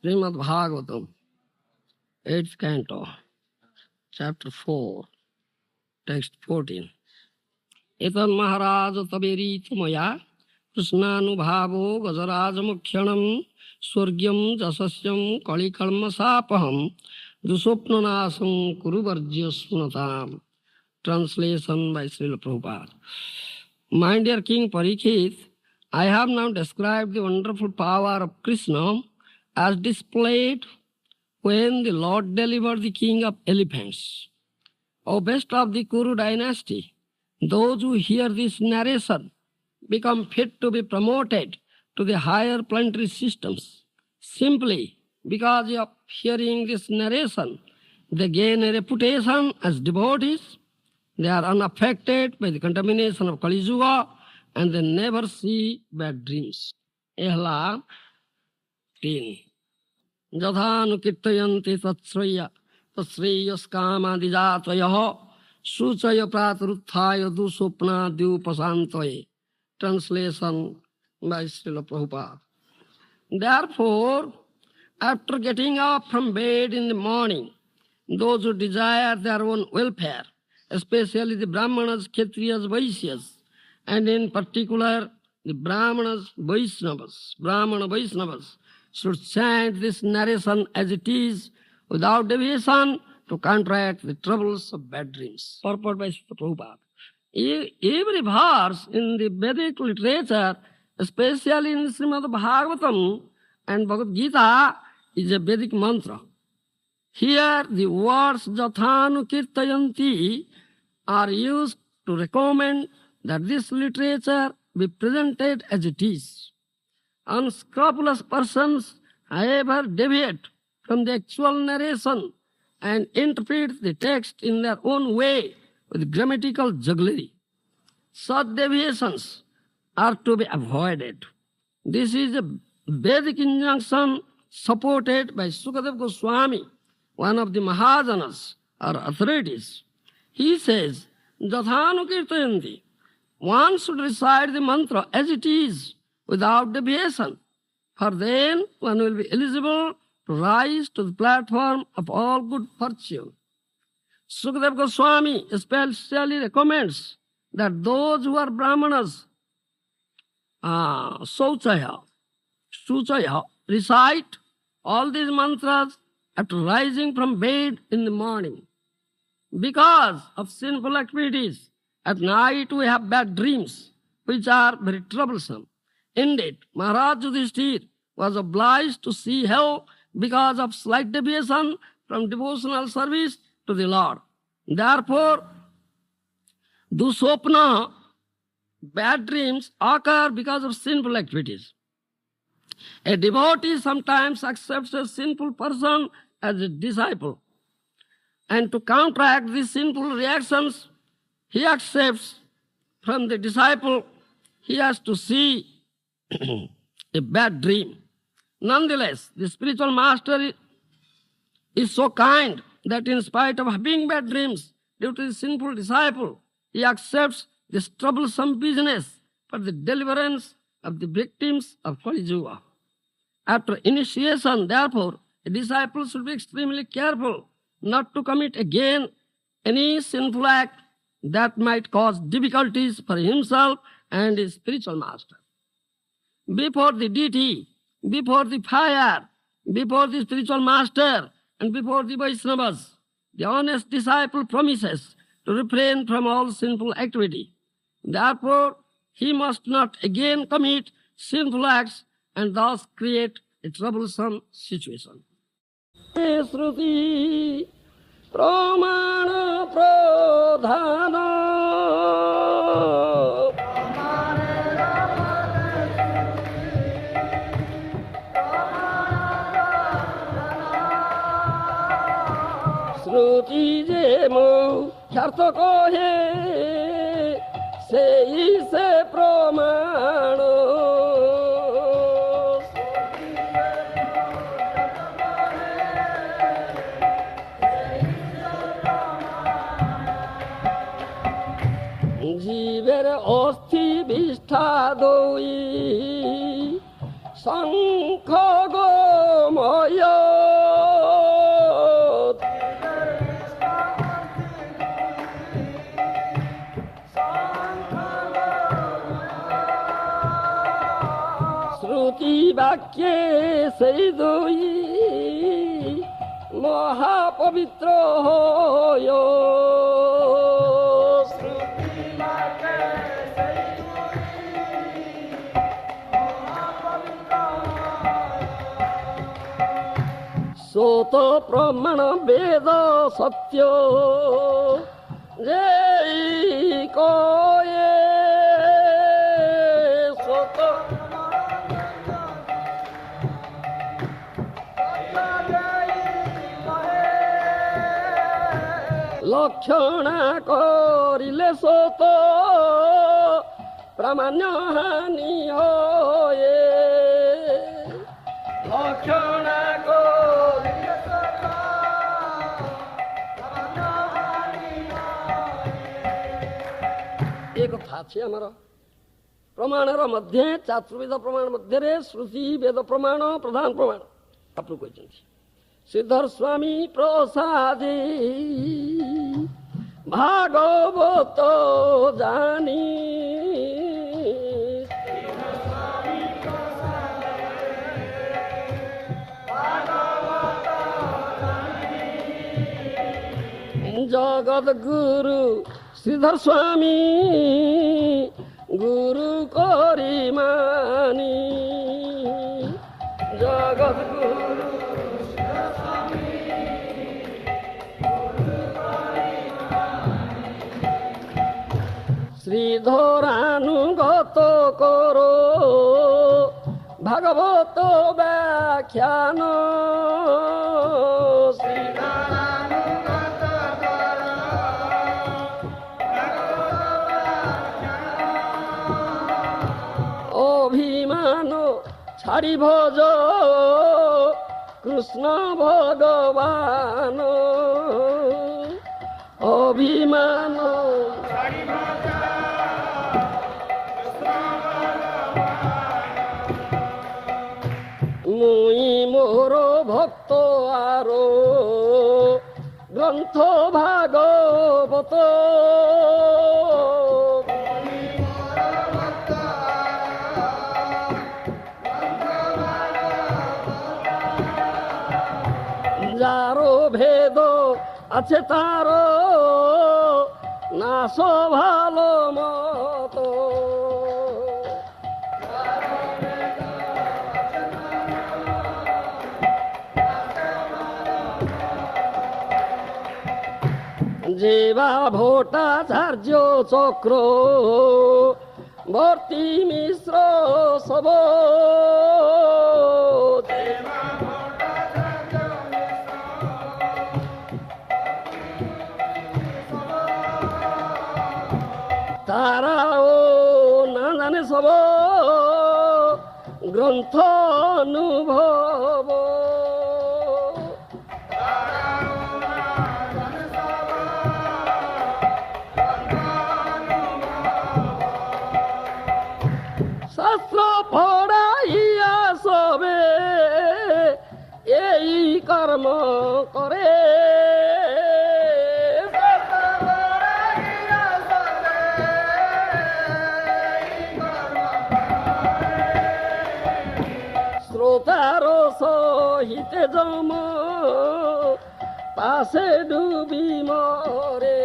Srimad Bhagavatam, 8th canto, chapter 4, text 14. Etan Maharaj Taberita Maya Krishnanubhavo Gajarajamukhanam Swargyam Jasasyam Kalikalmasapaham Dusopnanasam Kuruvarjya Sunatam. Translation by Srila Prabhupada. My dear King Parikshit, I have now described the wonderful power of Krishna as displayed when the Lord delivered the king of elephants. O best of the Kuru dynasty, those who hear this narration become fit to be promoted to the higher planetary systems. Simply because of hearing this narration, they gain a reputation as devotees. They are unaffected by the contamination of Kali Yuga and they never see bad dreams. Ehla 3. Jadhanukirtayanti tatsraya tasreyaskamadijatvaya suchaya prataruthaya dusopna dyupasantoye. Translation by Srila Prabhupada. Therefore, after getting up from bed in the morning, those who desire their own welfare, especially the Brahmanas, Kshatriyas, Vaishyas, and in particular the Brahmana Vaishnavas, should chant this narration as it is, without deviation, to counteract the troubles of bad dreams. Purport by Srila Prabhupada. Every verse in the Vedic literature, especially in Srimad Bhagavatam and Bhagavad Gita, is a Vedic mantra. Here the words Jathanu Kirtayanti are used to recommend that this literature be presented as it is. Unscrupulous persons, however, deviate from the actual narration and interpret the text in their own way with grammatical jugglery. Such deviations are to be avoided. This is a Vedic injunction supported by Sukadeva Goswami, one of the Mahajanas or authorities. He says, Jathanu Kirtayanti. One should recite the mantra as it is, without deviation, for then one will be eligible to rise to the platform of all good fortune. Sukadeva Goswami especially recommends that those who are Brahmanas, Suchaya, recite all these mantras after rising from bed in the morning. Because of sinful activities, at night we have bad dreams, which are very troublesome. Indeed, Maharaj Yudhishthira was obliged to see hell because of slight deviation from devotional service to the Lord. Therefore, dusopna, bad dreams, occur because of sinful activities. A devotee sometimes accepts a sinful person as a disciple. And to counteract these sinful reactions, he accepts from the disciple, he has to see a bad dream. Nonetheless, the spiritual master is so kind that in spite of having bad dreams due to the sinful disciple, he accepts this troublesome business for the deliverance of the victims of Kali Yuga. After initiation, therefore, a disciple should be extremely careful not to commit again any sinful act that might cause difficulties for himself and his spiritual master. Before the deity, before the fire, before the spiritual master, and before the Vaishnavas, the honest disciple promises to refrain from all sinful activity. Therefore, he must not again commit sinful acts and thus create a troublesome situation. Shruti Pramana Pradhana Shruti Jemo Kharta Kohe Sei Se Pramana Jiver Osti Vishtado দুই শঙ্খ গোময় শ্রুতি বাক্যে সেই দুই মহাপবিত্র হয় শ্রোত প্রমাণ বেদ সত্য যে কয়ে শ্রোত লক্ষণা করিলে সত প্রামাণ্য হানি হয়ে লক্ষণা করিলে সত প্রামাণ্য হানি হয়ে। ଏ କଥା ଅଛି ଆମର ପ୍ରମାଣର ମଧ୍ୟରେ ଚାତୁର୍ବେଦ ପ୍ରମାଣ ମଧ୍ୟରେ ଶ୍ରୁତି ବେଦ ପ୍ରମାଣ ପ୍ରଧାନ ପ୍ରମାଣ ଆପଣ କହିଛନ୍ତି। ଶ୍ରୀଧର ସ୍ୱାମୀ ପ୍ରସାଦେ ଭାଗବତ ଜାଣି জগৎ গুরু শ্রীধর স্বামী গুরু করি মানি জগৎ গুরু শ্রীধরানুগত করো ভাগবত ব্যাখ্যান শ্রীধরানুগত করো অভিমান ছাড়ি ভজ কৃষ্ণ ভগবান অভিমান মুই মোর ভক্ত আরো গ্রন্থ ভাগবত যারো ভেদ আছে তার নাশ ভালো মত যেবা ভট্টাচার্য চক্র বর্তী মিশ্র সব তারাও না জানে সব গ্রন্থ অনুভব শাস্ত্র পড়াইয়া সবে এই কর্ম করে শ্রোতার সহিতে জম পাশে ডুবি মরে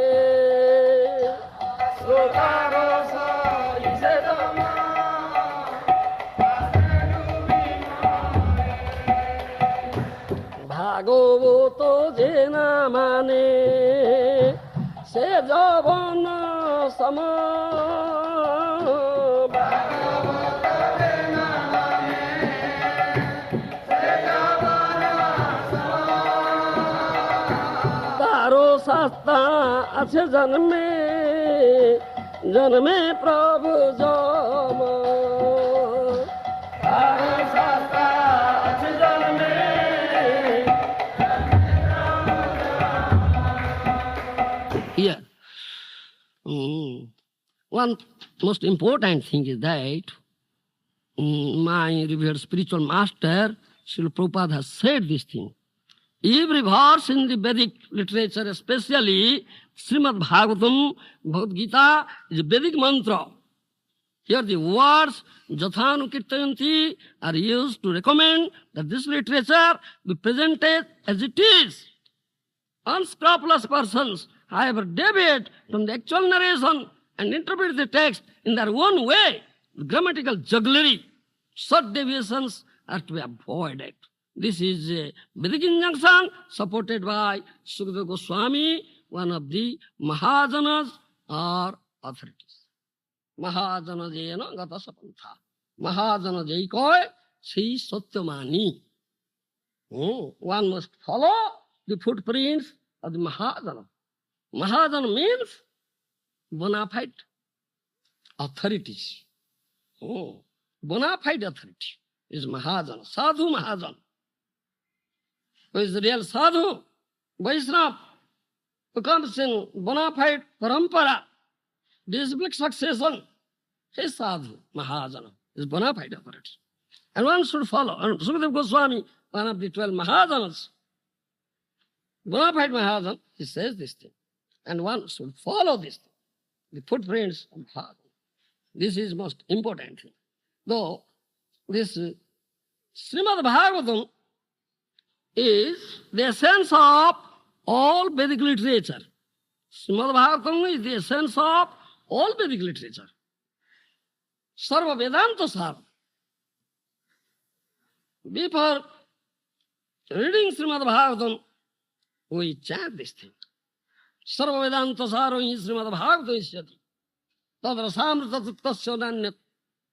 শ্রোতার সহিতে জম ভাগবত যে না মানে সে যবন সম তারও শাস্তা আছে জন্মে জন্মে প্রভু জম তারও শাস্তা আছে জন্মে here. One most important thing is that my revered spiritual master, Srila Prabhupada has said this thing. Every verse in the Vedic literature, especially Srimad Bhagavatam, Bhagavad Gita, is a Vedic mantra. Here the words Jathanu Kirtayanti are used to recommend that this literature be presented as it is. Unscrupulous persons, however, deviate from the actual narration and interpret the text in their own way. Grammatical jugglery, such deviations are to be avoided. This is a Vedic injunction supported by Sukadeva Goswami, one of the Mahajanas or authorities. Mahajana jena gata sapantha. Mahajana jai koi si satyamani. One must follow the footprints of the Mahajana. Mahajana means bona fide authorities. Bona fide authority is Mahajana, Sadhu Mahajana. Who is the real Sadhu? Vaishnava, who comes in bona fide parampara, disciplic succession. He is Sadhu Mahajana, is bona fide authority. And one should follow. And Sukadeva Goswami, one of the 12 Mahajanas, bona fide Mahajana, he says this thing. And one should follow this thing, the footprints of Mahajana. This is most important thing. Though this Srimad Bhagavatam is the essence of all Vedic literature. Srimad Bhagavatam is the essence of all Vedic literature. Sarva Vedanta Sar. Before reading Srimad Bhagavatam, we chant this thing. Sarva Vedanta Saro in Srimad Bhagavatam Isyati. Tadra Samrita Tattasya Nanyat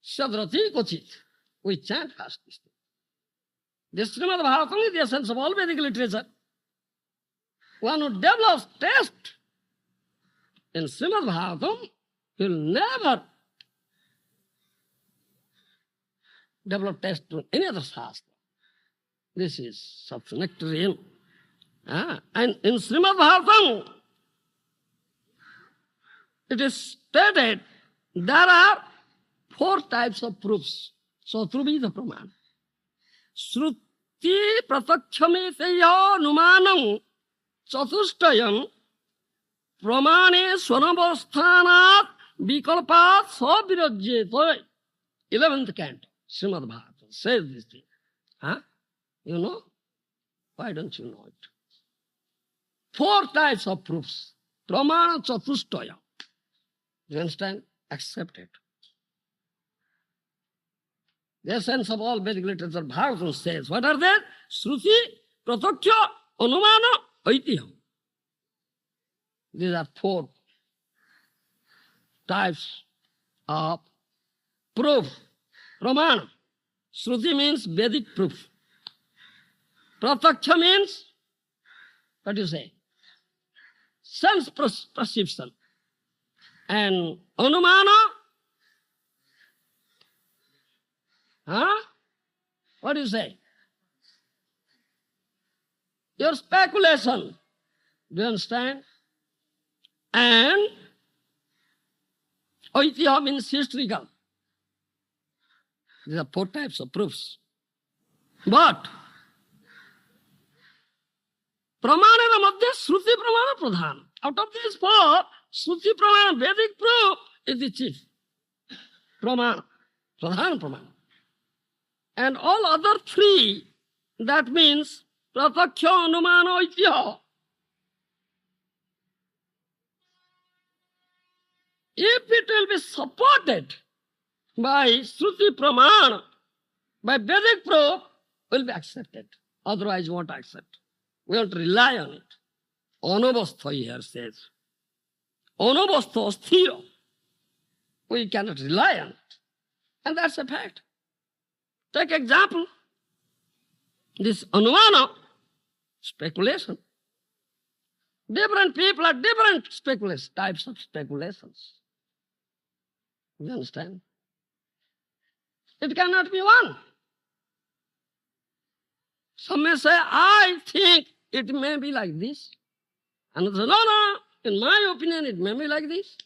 Shadrati Kochit. We chant fast this thing. The Srimad Bhagavatam is the essence of all Vedic literature. One who develops taste in Srimad Bhagavatam will never develop taste to any other Shastra. This is such nectarian. And in Srimad Bhagavatam, it is stated there are 4 types of proofs. So, Truvida Pramana. Shruti pratakshyameteya numanam chatushtayam pramane swanavasthanat vikalpat savirajyeta. 11th canto, Srimad Bhagavatam says this thing. You know? Why don't you know it? 4 types of proofs. Pramana chatushtaya. You understand? Accept it. The essence of all Vedic literature, Bhagavatam says, what are they? Shruti, Pratakya, Anumana, Aitihya. These are 4 types of proof. Pramana. Shruti means Vedic proof. Pratakya means, what do you say? Sense perception. And Anumana, what do you say? Your speculation. Do you understand? And Aitihya means historical. These are 4 types of proofs. But Pramanana Madhya Shruti Pramana Pradhan. Out of these 4, Shruti Pramana, Vedic proof, is the chief. Pramana, Pradhan Pramana. And all other 3, that means Pratakya, Anumana, Aitihya. If it will be supported by Shruti Pramana, by Vedic proof, will be accepted. Otherwise, we won't accept. We won't rely on it. Anavastha here says. Anavastha asthira. We cannot rely on it. And that's a fact. Take example. This Anumana, speculation. Different people have different types of speculations. You understand? It cannot be one. Some may say, I think it may be like this. Another say, no, in my opinion, it may be like this.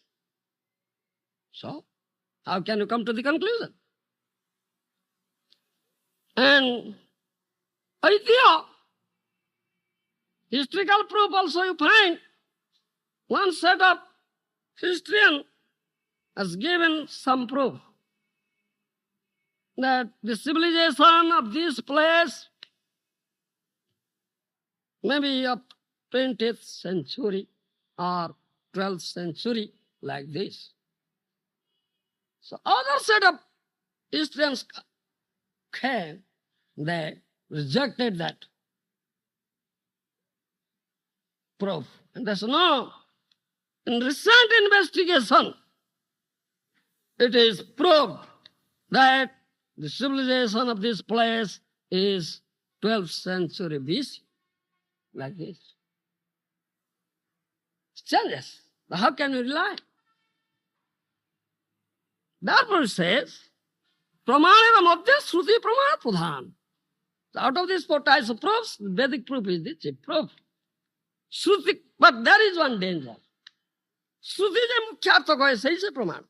So, how can you come to the conclusion? And Aitya, historical proof also you find. One set of historian has given some proof that the civilization of this place maybe of 20th century or 12th century, like this. So other set of historians came, they rejected that proof. And there's no, in recent investigation, it is proved that the civilization of this place is 12th century BC, like this. It changes. How can we rely? Therefore it says, Pramanera Madhya Shruti Pramana Pradhan. Out of these four types of proofs, Vedic proof is the chief proof. Shruti, but there is one danger. Shruti je mukhyartha kahe, sahi se praman.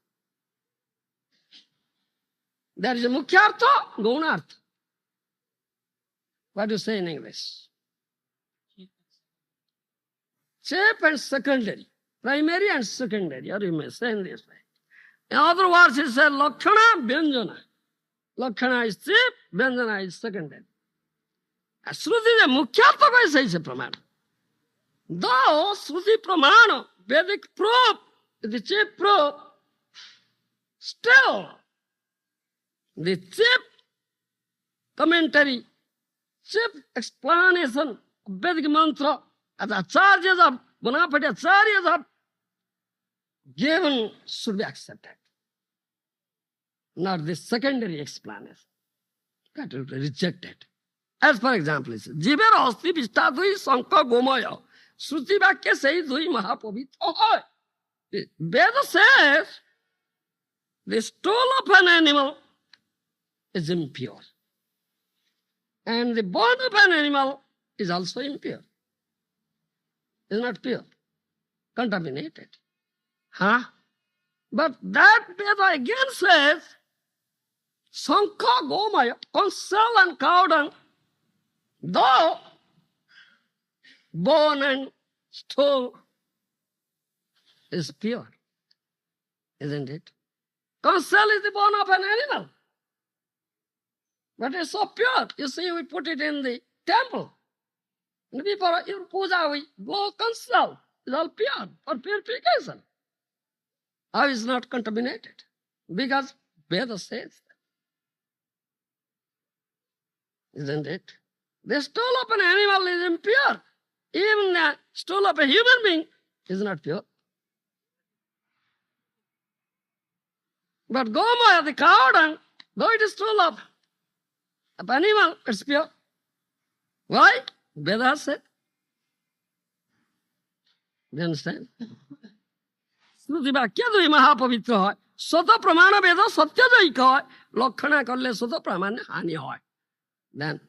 There is a mukhyartha, gaunartha. What do you say in English? Chief and secondary, primary and secondary, or you may say in this way. In other words, it says Lakshana, Vyanjana. Lakshana is chief, Vyanjana is secondary. Shruti je mukhyartha kahe, sahi se praman. Though Shruti Pramana, Vedic proof, the chief proof, still the chief commentary, chief explanation of Vedic mantra, as acharyas of bona fide acharyas have given, should be accepted. Not the secondary explanation. That will be rejected. As for example, it says, Jiver Asti Vishtadui Sanka Gomaya. Shruti Vakya says, Dui Mahapavitra. The Veda says, the stool of an animal is impure. And the bone of an animal is also impure. Is not pure. Contaminated. But that Veda again says, Sankha Gomaya, conceal and cow dung, though bone and stool is pure, isn't it? Conceal is the bone of an animal. But it's so pure. You see, we put it in the temple. And before your puja, we blow conceal. It's all pure, for purification. How is not contaminated? Because Veda says that. Isn't it? The stool of an animal is impure. Even the stool of a human being is not pure. But Gomaya, the cow dung, though it is stool of animal, it's pure. Why? Veda said. Do you understand? Shruti Vakya Dui Mahapavitra hoy. Sota Pramana Veda Satya Jaika hoy. Lakshana karle Sota Pramana Hani hoy. Then,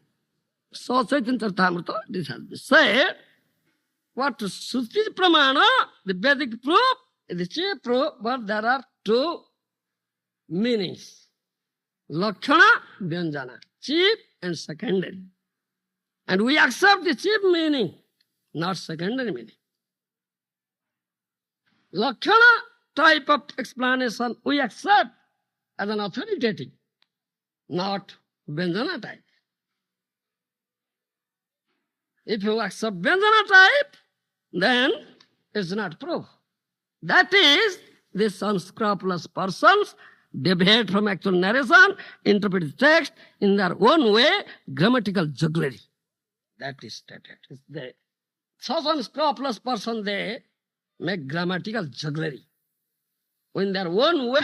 so Chaitanya Charitamrita, this has been said. What Shruti Pramana, the Vedic proof, is the chief proof, but there are two meanings. Lakshana, Vyanjana, chief and secondary. And we accept the chief meaning, not secondary meaning. Lakshana type of explanation we accept as an authoritative, not Vyanjana type. If you accept Vyanjana type, then it's not proof. That is, these unscrupulous persons deviate from actual narration, interpret the text in their own way, grammatical jugglery. That is stated. Such unscrupulous persons, they make grammatical jugglery. In their own way,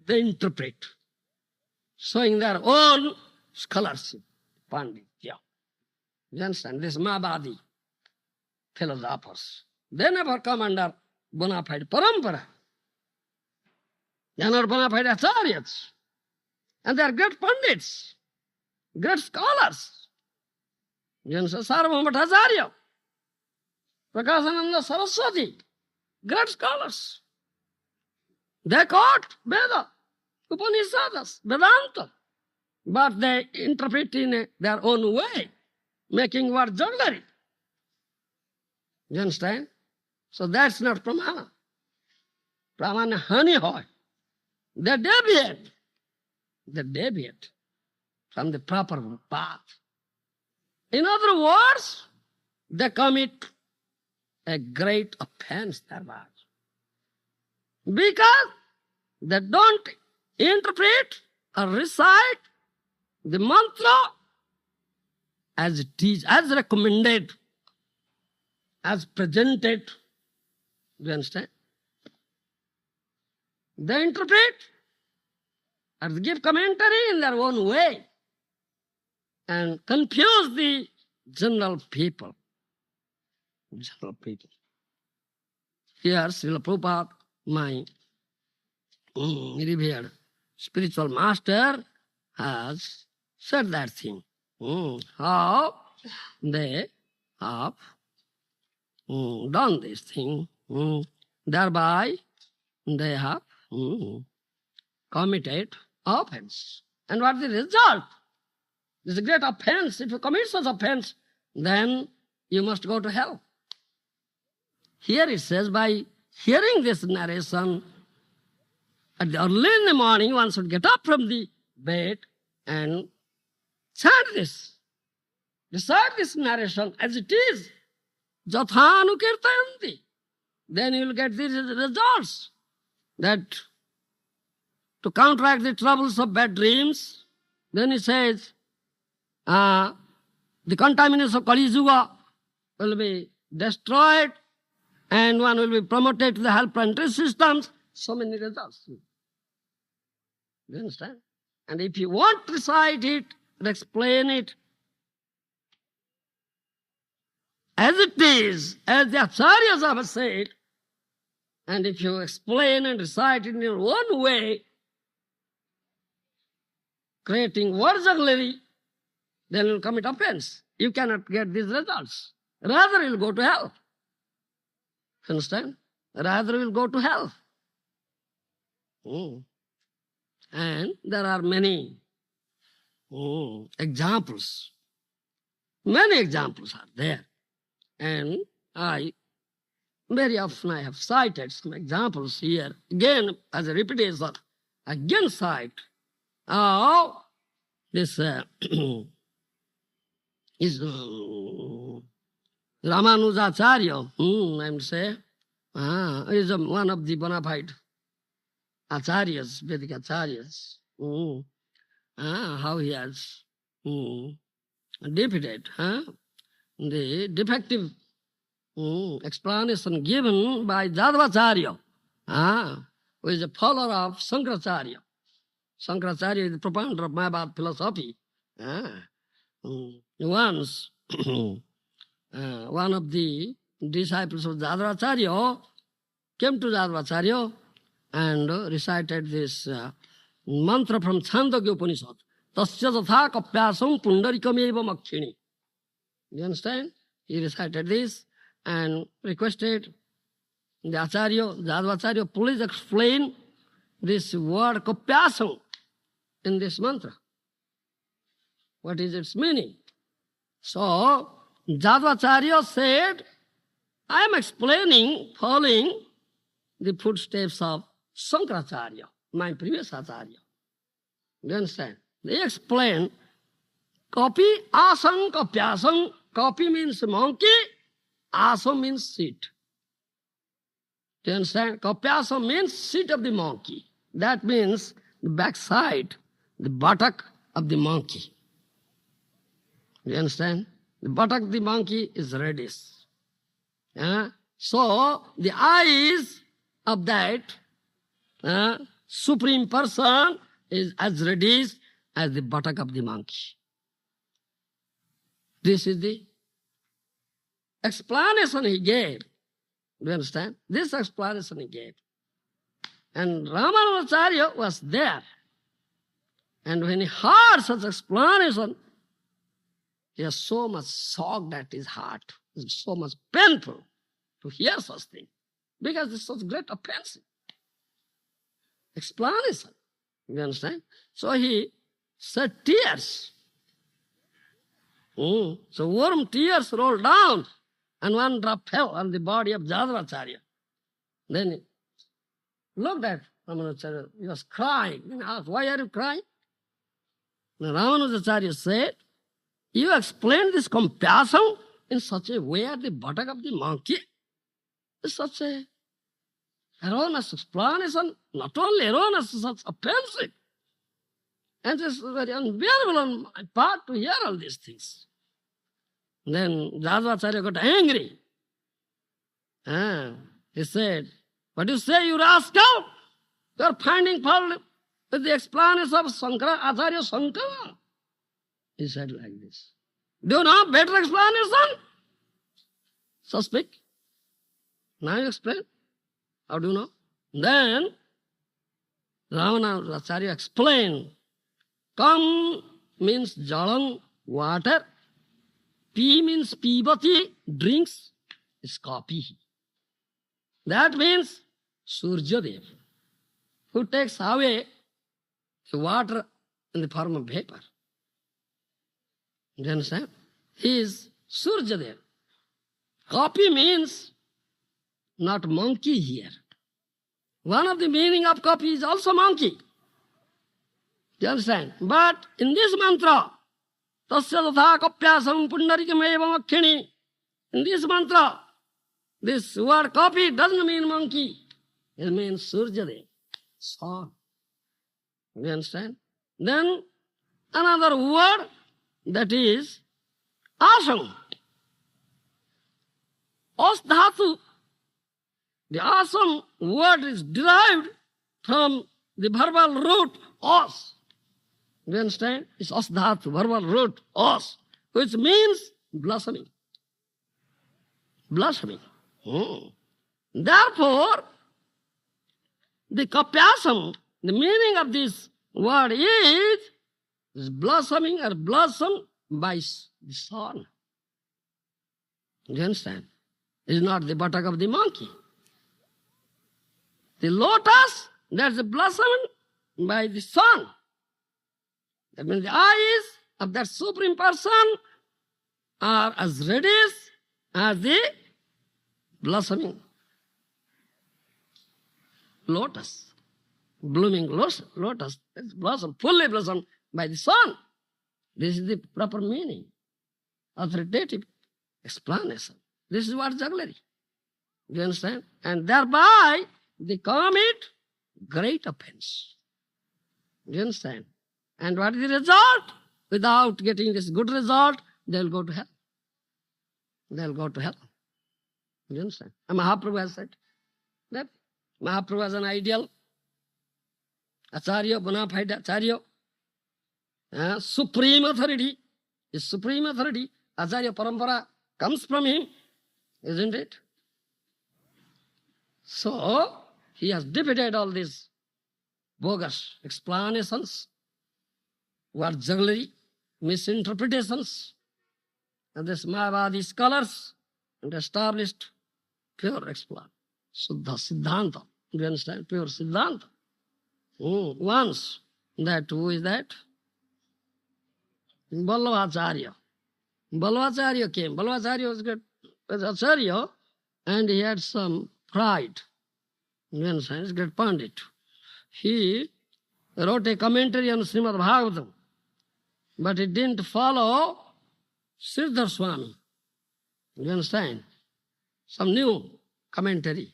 they interpret, showing their own scholarship, Panditya. You understand? This Mayavadi philosophers, they never come under bona fide parampara. They are not bona fide acharyas. And they are great pandits, great scholars. You understand? Sarvabhauma Bhattacharya, Prakashananda Saraswati, great scholars. They quote Veda, Upanishads, Vedanta. but they interpret in their own way, making word jewelry. You understand? So that's not pramana. Pramana honey hoy. They deviate. They deviate from the proper path. In other words, they commit a great offense thereby. Because they don't interpret or recite the mantra as it is, as recommended, as presented. Do you understand? They interpret or give commentary in their own way and confuse the general people. General people. Here, Srila Prabhupada, my revered spiritual master, has said that thing. How they have done this thing. Thereby, they have committed offense. And what is the result? This is a great offense. If you commit such offense, then you must go to hell. Here it says, by hearing this narration, early in the morning, one should get up from the bed and chant this. Recite this narration as it is. Jathanu kirtayanti. Then you will get these results. That to counteract the troubles of bad dreams, then he says, the contaminants of Kali Yuga will be destroyed and one will be promoted to the health planetary systems. So many results. Do you understand? And if you want to recite it and explain it as it is, as the acharyas have said, and if you explain and recite it in your own way, creating word jugglery, then you will commit offense. You cannot get these results. Rather, you will go to hell. Understand? Rather, you will go to hell. And there are many examples. Many examples are there. And very often I have cited some examples here. Again, as a repetition, again cite how this is Ramanujacharya, I would say, is one of the bona fide acharyas, Vedic acharyas. How he has defeated the defective explanation given by Jadavacharya, who is a follower of Shankaracharya. Shankaracharya is the propounder of Mayavad philosophy. Once, one of the disciples of Jadavacharya came to Jadavacharya and recited this mantra from Chandogya Upanishad. Tasya tatha kapyasam pundarikam eva makshini. You understand? He recited this and requested the Acharya, Jadavacharya, please explain this word kapyasam in this mantra. What is its meaning? So, Jadavacharya said, I am explaining, following the footsteps of Shankaracharya, my previous Acharya. You understand? They explain, kapi asam kapyasam. Kapi means monkey, asam means seat. Do you understand? Kapyasam means seat of the monkey. That means the backside, the buttock of the monkey. Do you understand? The buttock of the monkey is reddish. So the eyes of that supreme person is as reddish as the buttock of the monkey. This is the explanation he gave. Do you understand? This explanation he gave. And Ramanujacharya was there. And when he heard such explanation, he was so much shocked at his heart. It's so much painful to hear such thing. Because it's such great offensive explanation. You understand? So he shed tears. So warm tears rolled down, and one drop fell on the body of Jadavacharya. Then he looked at Ramanujacharya. He was crying. He asked, "Why are you crying?" Then Ramanujacharya said, "You explained this compassion in such a way at the buttock of the monkey. It's such a erroneous explanation, not only erroneous, such offensive. And it's very unbearable on my part to hear all these things." Then Jadavacharya got angry. He said, "What do you say, you rascal? You are finding fault with the explanation of Sankara, Acharya Sankara." He said like this. "Do you know better explanation? So speak. Now you explain. How do you know?" Then Ramanujacharya explained. Kam means jalam, water. Pi means pibati, drinks, is coffee. That means Surjadev, who takes away the water in the form of vapor. Do you understand? He is Surjadev. Coffee means not monkey here. One of the meaning of coffee is also monkey. Do you understand? But in this mantra, Tasya tatha kapyasam pundarikam evam akkhini. In this mantra, this word coffee doesn't mean monkey. It means Surjadev, sun. You understand? Then another word, that is asam. As dhatu. The asam word is derived from the verbal root os. Do you understand? It's as dhatu, verbal root os, which means blossoming. Blossoming. Therefore, the kapyasam, the meaning of this word is blossoming or blossom by the sun. Do you understand? It's not the buttock of the monkey. The lotus, that's a blossom by the sun. That means the eyes of that Supreme Person are as reddish as the blossoming lotus. Blooming lotus, that's blossom, fully blossomed by the sun. This is the proper meaning, authoritative explanation. This is what jugglery. Do you understand? And thereby they commit great offense. Do you understand? And what is the result? Without getting this good result, they will go to hell. They will go to hell. Do you understand? And Mahaprabhu has said that Mahaprabhu has an ideal Acharya, bona fide Acharya, supreme authority. His supreme authority, Acharya Parampara, comes from him, isn't it? So, he has defeated all these bogus explanations, word jugglery, misinterpretations, and these Mayavadi scholars, and established pure explanation, Suddha Siddhanta. Do you understand? Pure Siddhanta. Once, that, who is that? Ballavacharya. Ballavacharya came. Ballavacharya was Acharya, and he had some pride. You understand? He's a great Pandit. He wrote a commentary on Srimad Bhagavatam, but he didn't follow Sridhar Swami. You understand? Some new commentary.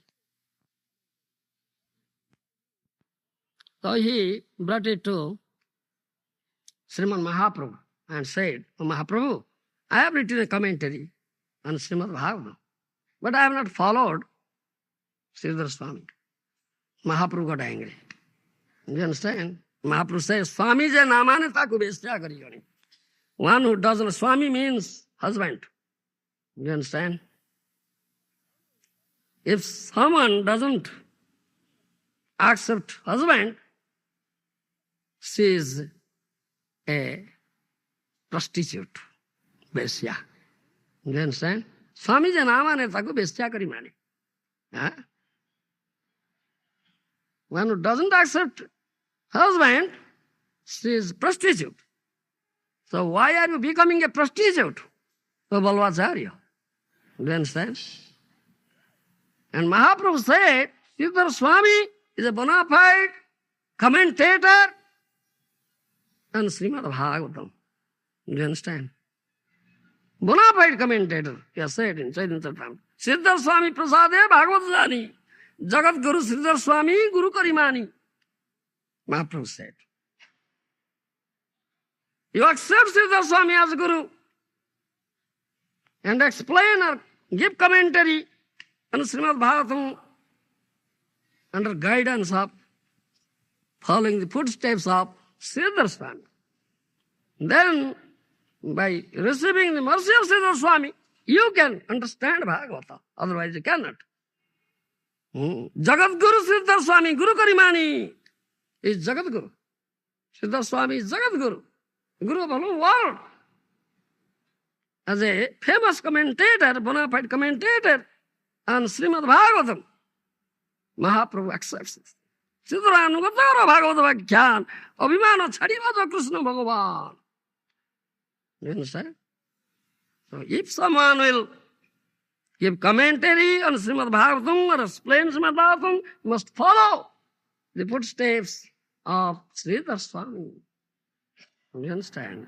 So he brought it to Srimad Mahaprabhu and said, "Oh, Mahaprabhu, I have written a commentary on Srimad Bhagavatam, but I have not followed Sridhar Swami." Mahaprabhu got angry. You understand? Mahaprabhu says, "Swami je namane taku bestya kariyoni." One who doesn't, Swami means husband. You understand? If someone doesn't accept husband, she is a prostitute, besya. You understand? Swami je namane taku bestya kari mane. One who doesn't accept husband, She is prostitute. So why are you becoming a prostitute? So Balvacharya. Do you understand? And Mahaprabhu said, Sridhar Swami is a bona fide commentator on Srimad Bhagavatam. Do you understand? Bona fide commentator, he has said in Chaitanya Charitamrita. Sridhar Swami Prasade Bhagavad Jani. Jagat Guru Sridhar Swami Guru Karimani. Mahaprabhu said. You accept Sridhar Swami as Guru and explain or give commentary on Srimad Bhagavatam under guidance of following the footsteps of Sridhar Swami. Then, by receiving the mercy of Sridhar Swami, you can understand Bhagavata. Otherwise, you cannot. Jagat Guru Sridhar Swami, Guru Karimani is Jagat Guru. Sridhar Swami is Jagat Guru, Guru of the whole world. As a famous commentator, bona fide commentator on Srimad Bhagavatam, Mahaprabhu accepts it. Sridhar Anugatara Bhagavata Vakyan, Abhimana Chadivaja Krishna Bhagavan. You understand? So if someone will give commentary on Srimad Bhagavatam or explain Srimad Bhagavatam, you must follow the footsteps of Sridhar Swami. You understand?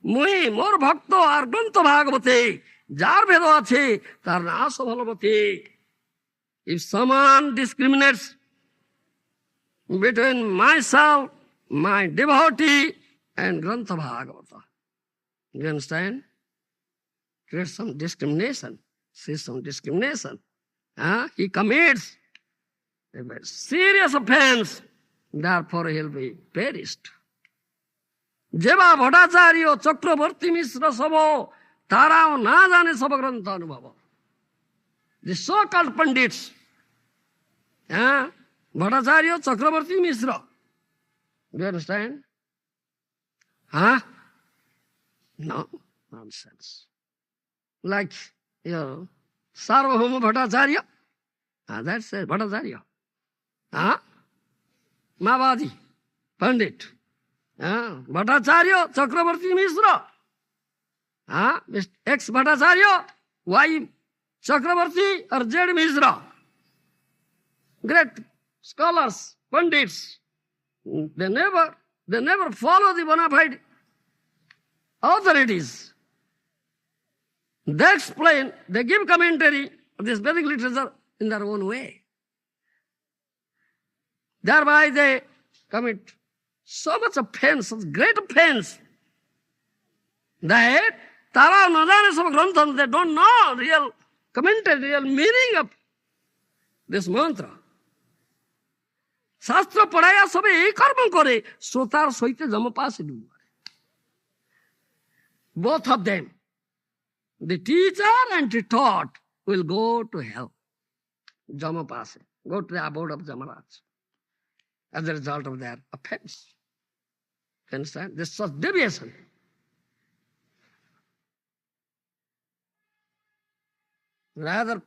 Moi mor bhakto ar grantha bhagavate, jar bhedo ache, tar naso bhalavate. If someone discriminates between myself, my devotee, and grantha bhagavata, you understand? Creates some discrimination. Sees some discrimination. He commits a very serious offense. Therefore, he will be perished. Jeva Bhattacharya Chakravarti Mishra Sabo Tarao Najane Sabagrantha Anubhava. The so-called Pandits, Bhattacharya Chakravarti Mishra. Do you understand? No, nonsense. Like Sarvabhauma Bhattacharya. That's a Bhattacharya. Mavadi, Pandit. Bhattacharya Chakravarti Mishra. Ex Bhattacharya, Y Chakravarti or Z Mishra. Great scholars, Pandits. They never follow the bona fide authorities. They explain, they give commentary of this Vedic literature in their own way. Thereby they commit so much offense, such great offense, that Tara Najane Sabagrantha, they don't know real commentary, real meaning of this mantra. Shastra padaya sabe ei karma kore, sotar soite jamapase du. Both of them, the teacher and the taught, will go to hell. Jamapase, go to the abode of Jamaraj, as a result of their offense. You understand? This was deviation. Rather,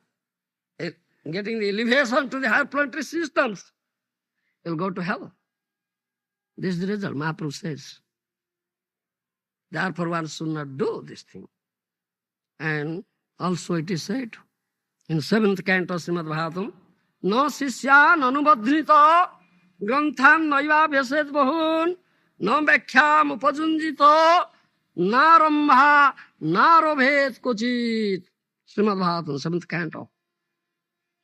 getting the elevation to the higher planetary systems, you'll go to hell. This is the result, Mahaprabhu says. Therefore, one should not do this thing. And also it is said in 7th canto Srimad Bhagavatam, No sisya nanubadhrita granthan naiva vyased bahun no vekhyam upajunjito narambha narobhet kochit. Srimad Bhagavatam, 7th canto.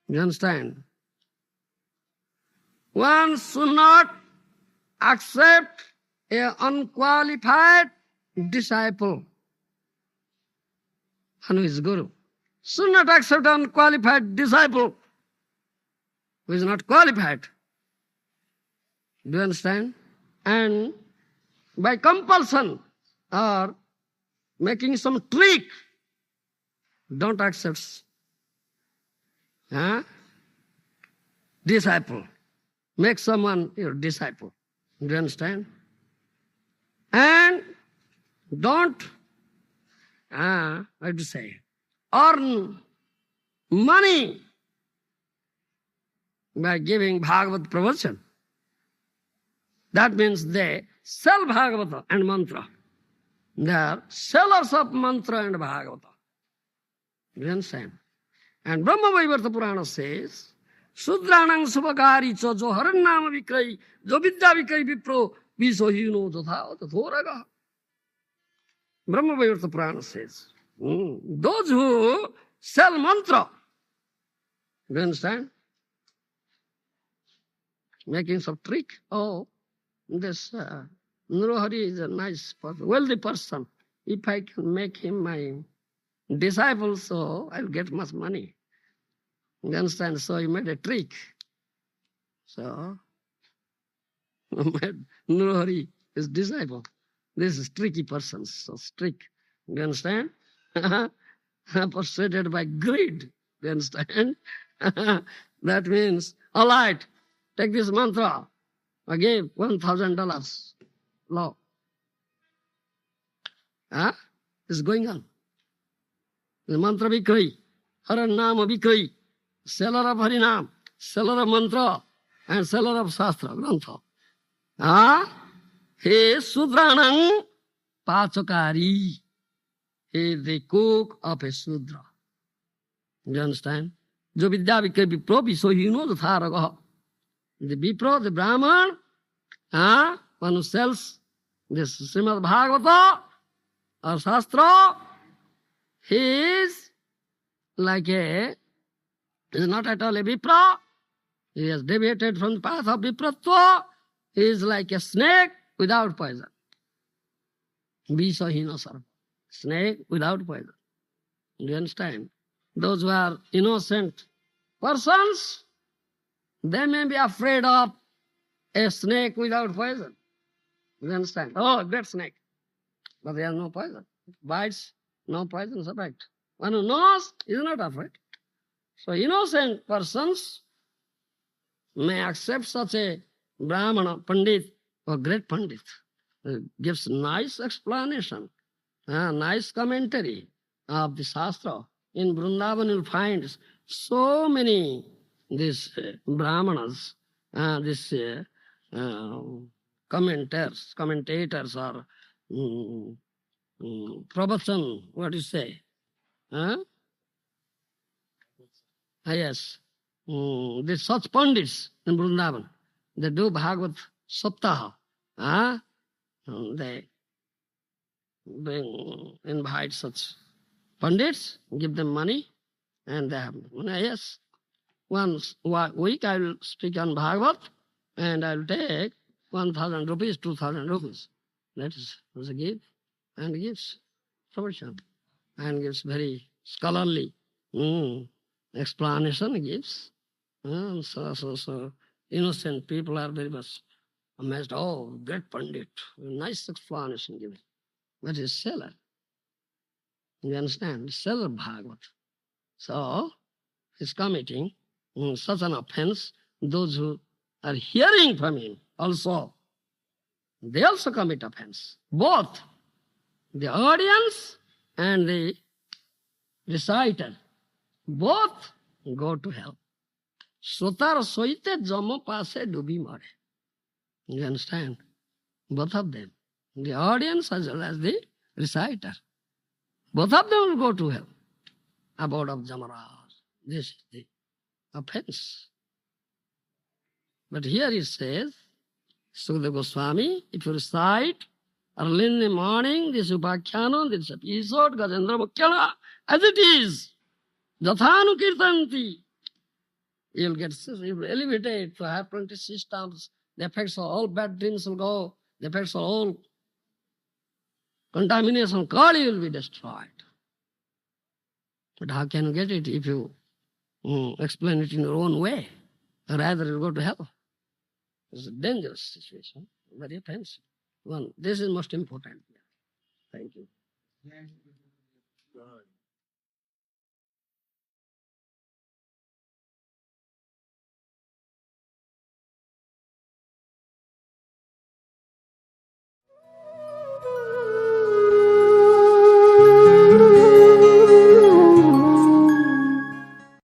You understand? One should not accept an unqualified disciple. And who is Guru? Should not accept an unqualified disciple who is not qualified. Do you understand? And by compulsion or making some trick, don't accept disciple. Make someone your disciple. Do you understand? And don't, what to say, earn money by giving Bhagavad pravachan. That means they sell Bhagavata and mantra. They are sellers of mantra and Bhagavata. You understand? And Brahma Vaivarta Purana says, Sudranang Subhakari cha jo harannama vikrai, jo vidya vikrai vipro, visohino jatha tathoraga. Brahma Vaivarta Purana says, those who sell mantra, you understand? Making some trick. Oh, this Narohari is a nice person, wealthy person. If I can make him my disciple, so I'll get much money. You understand? So he made a trick. So, Narohari is disciple. This is tricky person, so strict. You understand? Persuaded by greed. You understand? That means, all right, take this mantra. I gave $1,000. Law. It's going on. The mantra Vikrai, Haranama Vikrai, seller of Harinam, seller of mantra, and seller of Shastra, Grantha. He is Sudranang Pachakari. He is the cook of a Sudra. You understand? Jo Vidya Vikrai Vipro, so you know the Tharaga. The Vipro, the Brahman, one who sells this Srimad Bhagavata or Shastra, he is like is not at all a Vipra. He has deviated from the path of Vipratva. He is like a snake without poison. Visahina sarva. Snake without poison. Do you understand? Those who are innocent persons, they may be afraid of a snake without poison. You understand? Oh, great snake. But there is no poison. It bites, no poison effect. One who knows is not afraid. So innocent persons may accept such a Brahmana, Pandit, or great Pandit. Gives nice explanation, nice commentary of the Shastra. In Vrindavan you'll find so many these Brahmanas, commentators or pravachan, what do you say? Yes. These such Pandits in Vrindavan, they do Bhagavad Saptaha. They invite such Pandits, give them money, and they have money. Yes. Once a week I will speak on Bhagavad, and I will take 1,000 rupees, 2,000 rupees. That is a gift, and gives pravachan, and gives very scholarly explanation, gives. So innocent people are very much amazed. Oh, great Pandit, nice explanation given. That is seller. You understand? Seller Bhagavad. So, he's committing such an offense. Those who are hearing from him also, they also commit offense. Both the audience and the reciter, both go to hell. Sotar soite jamo pase dubi mare. You understand? Both of them. The audience as well as the reciter. Both of them will go to hell. Abode of Jamaraj. This is the offense. But here it says, Sukadeva Goswami, if you recite early in the morning this Upakhyanam, this episode, Gajendra Mukhyana, as it is, Jathanu Kirtanti, you'll elevate it to have 20 systems. The effects of all bad dreams will go. The effects of all contamination, Kali will be destroyed. But how can you get it if you explain it in your own way? Rather, you'll go to hell. It's a dangerous situation, very offensive. This is most important.